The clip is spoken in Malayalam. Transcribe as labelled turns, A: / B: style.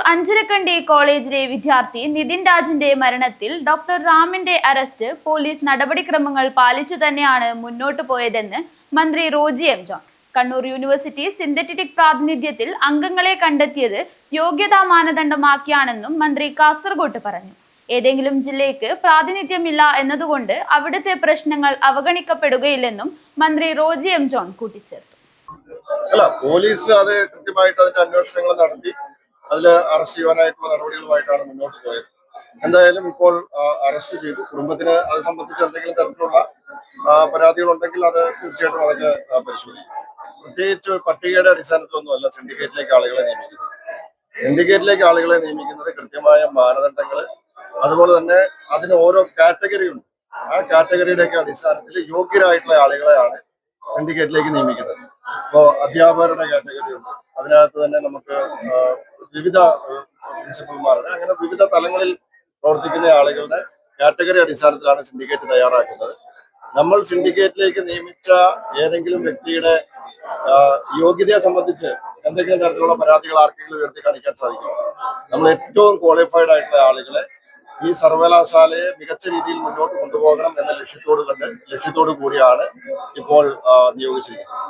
A: അഞ്ചരക്കണ്ടി കോളേജിലെ വിദ്യാർത്ഥി നിതിൻ രാജിന്റെ മരണത്തിൽ ഡോക്ടർ റാമിന്റെ അറസ്റ്റ് പോലീസ് നടപടിക്രമങ്ങൾ പാലിച്ചു തന്നെയാണ് മുന്നോട്ടു പോയതെന്ന് മന്ത്രി Roji M John. Kannur university syndicate പ്രാതിനിധ്യത്തിൽ അംഗങ്ങളെ കണ്ടെത്തിയത് യോഗ്യതാ മാനദണ്ഡമാക്കിയാണെന്നും മന്ത്രി കാസർഗോട്ട് പറഞ്ഞു. ഏതെങ്കിലും ജില്ലയ്ക്ക് പ്രാതിനിധ്യമില്ല എന്നതുകൊണ്ട് അവിടുത്തെ പ്രശ്നങ്ങൾ അവഗണിക്കപ്പെടുകയില്ലെന്നും മന്ത്രി റോജി എം ജോൺ കൂട്ടിച്ചേർത്തു.
B: പോലീസ് അത് കൃത്യമായിട്ട് അതിന്റെ അന്വേഷണങ്ങൾ നടത്തി അതിൽ അറസ്റ്റ് ചെയ്യാനായിട്ടുള്ള നടപടികളുമായിട്ടാണ് മുന്നോട്ട് പോയത്. എന്തായാലും ഇപ്പോൾ അറസ്റ്റ് ചെയ്തു. കുടുംബത്തിന് അത് സംബന്ധിച്ച് എന്തെങ്കിലും തരത്തിലുള്ള പരാതികളുണ്ടെങ്കിൽ അത് തീർച്ചയായിട്ടും അതൊക്കെ പരിശോധിക്കും. പ്രത്യേകിച്ച് പട്ടികയുടെ അടിസ്ഥാനത്തിലൊന്നുമല്ല സിൻഡിക്കേറ്റിലേക്ക് ആളുകളെ നിയമിക്കുന്നത്. സിൻഡിക്കേറ്റിലേക്ക് ആളുകളെ നിയമിക്കുന്നത് കൃത്യമായ മാനദണ്ഡങ്ങൾ, അതുപോലെ തന്നെ അതിന് ഓരോ കാറ്റഗറി ഉണ്ട്. ആ കാറ്റഗറിയുടെയൊക്കെ അടിസ്ഥാനത്തിൽ യോഗ്യരായിട്ടുള്ള ആളുകളെയാണ് സിൻഡിക്കേറ്റിലേക്ക് നിയമിക്കുന്നത്. ഇപ്പോൾ അധ്യാപകരുടെ കാറ്റഗറി ഉണ്ട്, അതിനകത്ത് തന്നെ നമുക്ക് വിവിധ പ്രിൻസിപ്പൽമാരുടെ അങ്ങനെ വിവിധ തലങ്ങളിൽ പ്രവർത്തിക്കുന്ന ആളുകളുടെ കാറ്റഗറി അടിസ്ഥാനത്തിലാണ് സിൻഡിക്കേറ്റ് തയ്യാറാക്കുന്നത്. നമ്മൾ സിൻഡിക്കേറ്റിലേക്ക് നിയമിച്ച ഏതെങ്കിലും വ്യക്തിയുടെ യോഗ്യതയെ സംബന്ധിച്ച് എന്തെങ്കിലും തരത്തിലുള്ള പരാതികൾ ആർക്കെങ്കിലും ഉയർത്തി കാണിക്കാൻ സാധിക്കും. നമ്മൾ ഏറ്റവും ക്വാളിഫൈഡ് ആയിട്ടുള്ള ആളുകളെ ഈ സർവകലാശാലയെ മികച്ച രീതിയിൽ മുന്നോട്ട് കൊണ്ടുപോകണം എന്ന ലക്ഷ്യത്തോടു കൂടിയാണ് ഇപ്പോൾ നിയോഗിച്ചിരിക്കുന്നത്.